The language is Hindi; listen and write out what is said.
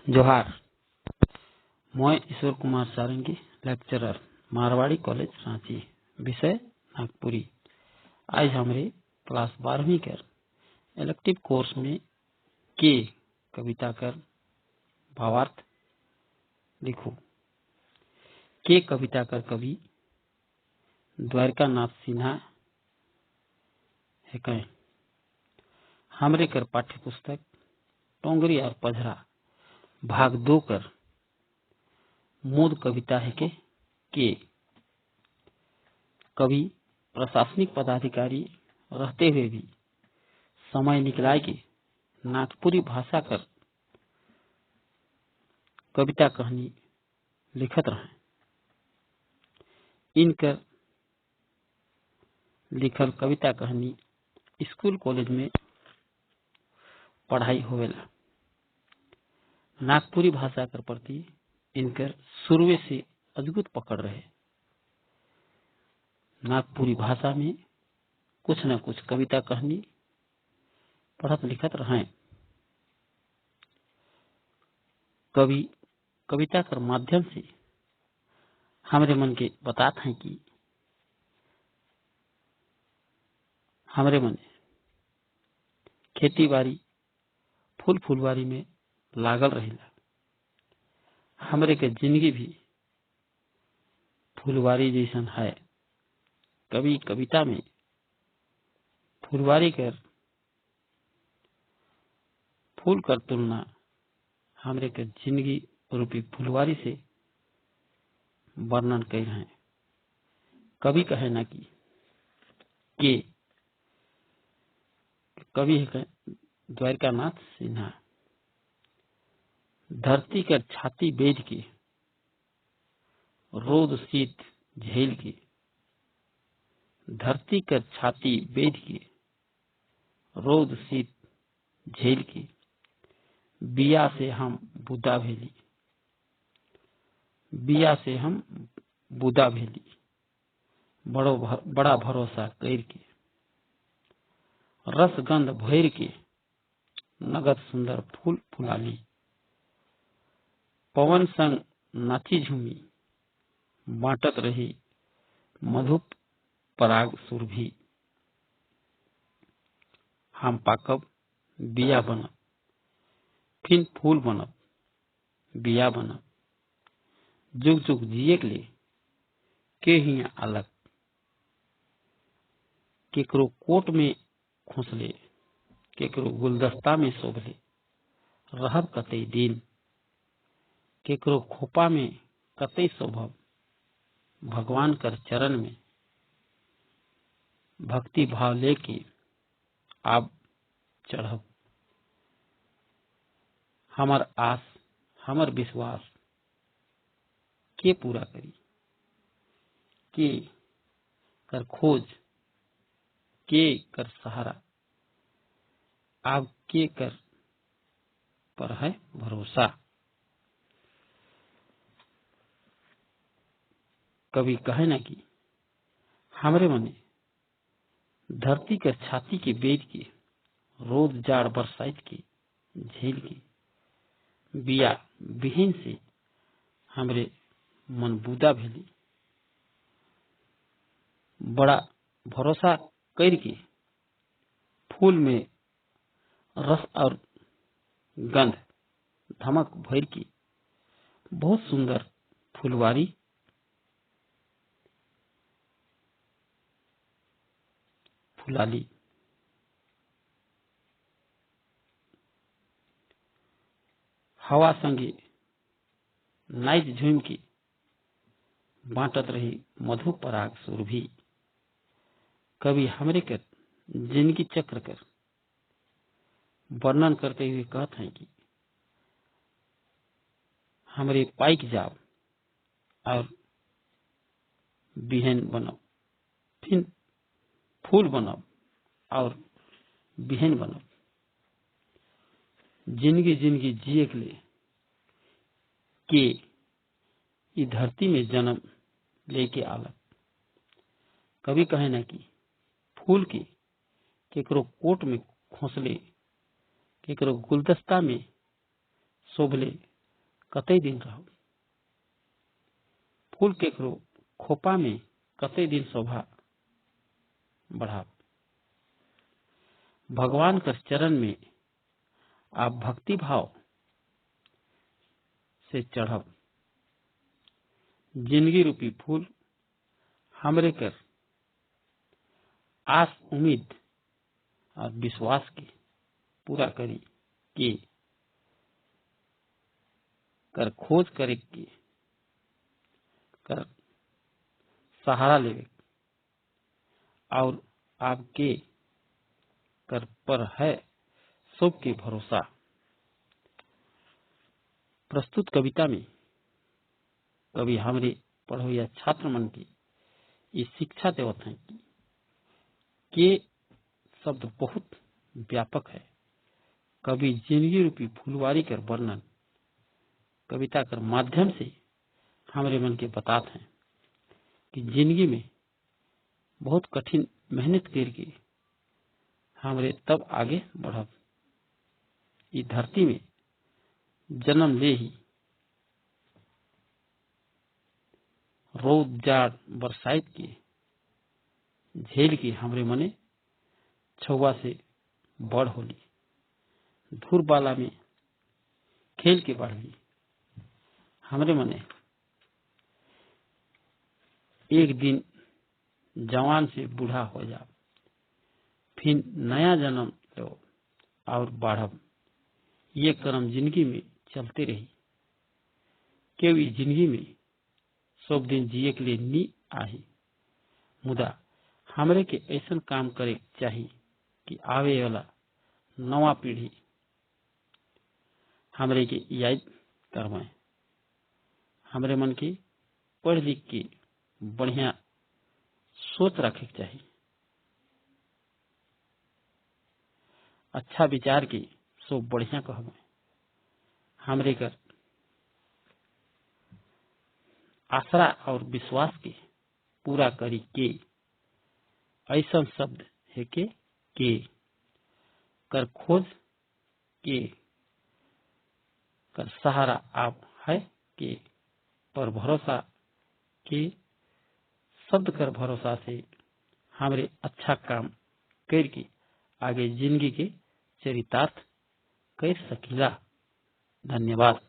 जोहार। मैं ईश्वर कुमार सारंगी, लेक्चरर, मारवाड़ी कॉलेज रांची। विषय नागपुरी। आज हमारे क्लास 12वीं कर इलेक्टिव कोर्स में के कविता कर भावार्थ लिखो। के कविता कर कवि द्वारका नाथ सिन्हा है कहें। हमरे कर पाठ्य पुस्तक टोंगरी और पझरा भाग 2 कर मूद कविता है के कवि प्रशासनिक पदाधिकारी रहते हुए भी समय निकलाए के नागपुरी भाषा कर कविता कहानी लिखत रहे। इनकर लिखल कविता कहानी स्कूल कॉलेज में पढ़ाई होवेला। नागपुरी भाषा कर प्रति इनकर शुरू से अद्भुत पकड़ रहे। नागपुरी भाषा में कुछ न कुछ कविता कहानी पढ़त लिखत रहे। कवि कविता कर माध्यम से हमारे मन के बतात हैं कि हमारे मन खेती बाड़ी फूल फुलवारी में लागल रहेला। हमरे के जिंदगी भी फुलवारी जैसन है। कवि कविता में फुलवारी कर फूल कर तुलना हमरे के जिंदगी रूपी फुलवारी से वर्णन कर रहे हैं। कवि कहे ना कि के कवि है द्वारका नाथ सिन्हा। धरती कर छाती बेद के रोद शीत झेल के। धरती कर छाती बेद के रोद शीत झेल के। बिया से हम बुदा भेली। बिया से हम बुदा भेली। बड़ा भरोसा कर के। रस गंध भैर के नगद सुंदर फूल फुलाली। पवन संग नाची झूमी बांटत रही मधुप पराग सुरभि। हम पाकब बिया बनब फिर फूल बनब बिया बनब। जुग जुग जिए के लिए के ही अलग। केकरो कोट में खोसले केकरो गुलदस्ता में शोभले रहब कतई दिन। केकरो खोपा में कतई शोभब भगवान कर चरण में भक्ति भाव लेके आप चढ़ब। हमर आस हमर विश्वास के पूरा करी। के कर खोज के कर सहारा आप के कर पर है भरोसा। कवि कहे ना कि हमरे मने धरती कर छाती के बेद के रोज जाड़ बरसाइत के झेल के। बिया बिहीन से हमरे मन बुदा भेली। बड़ा भरोसा कर के फूल में रस और गंध धमक भर की बहुत सुंदर फुलवारी फुलाली। हवा संगे नाइज झूम की बांटत रही मधु पराग सुरभि। कवि हमरे कर जिंदगी चक्र कर वर्णन करते हुए कहते हैं कि हमरे पाइक जाओ और बिहन बनब फिर फूल बनब और बिहन बनब। जिंदगी जिंदगी जिए के लिए के ई धरती में जन्म लेके आलक। कवि कहे ना कि फूल के केकरो कोट में खोसले केकरो गुलदस्ता में शोभले कतई दिन रहब। फूल केकरो खोपा में कतई दिन शोभा बढ़ाब। भगवान कर चरण में आप भक्ति भाव से चढ़ब। जिंदगी रूपी फूल हमरे कर आस उम्मीद और विश्वास के पूरा करी के कर खोज करे के कर सहारा लेवे और आपके कर पर है सबके भरोसा। प्रस्तुत कविता में कवि हमारे पढ़ो या छात्र मन की ये शिक्षा देवत है कि शब्द बहुत व्यापक है। कवि जिंदगी रूपी फुलवारी कर वर्णन कविता कर माध्यम से हमारे मन के बताते हैं कि जिंदगी में बहुत कठिन मेहनत करके हमारे तब आगे बढ़ब। इस धरती में जन्म ले ही रोद जाड़ बरसाइत के झेल के हमरे मने छुआ से बड़ होली। धूर बाला में खेल के बढ़ी हमरे मने एक दिन जवान से बूढ़ा हो जा। फिर नया जन्म लो और बढ़ब। ये कर्म जिंदगी में चलते रही। केवी जिंदगी में सब दिन जिए के लिए नी आही। मुदा हमरे के ऐसा काम करे चाहिए कि आवे वाला नवा पीढ़ी हमरे के याद करवाए। हमरे मन के पढ़ लिख के बढ़िया सोच रखे चाहिए। अच्छा विचार के सो बढ़िया कहबे। हमरे कर आसरा और विश्वास के पूरा करी के ऐसा शब्द है के कर खोज के कर सहारा आप है के पर भरोसा के शब्द कर भरोसा से हमरे अच्छा काम करके आगे जिंदगी के चरितार्थ कर सकीला। धन्यवाद।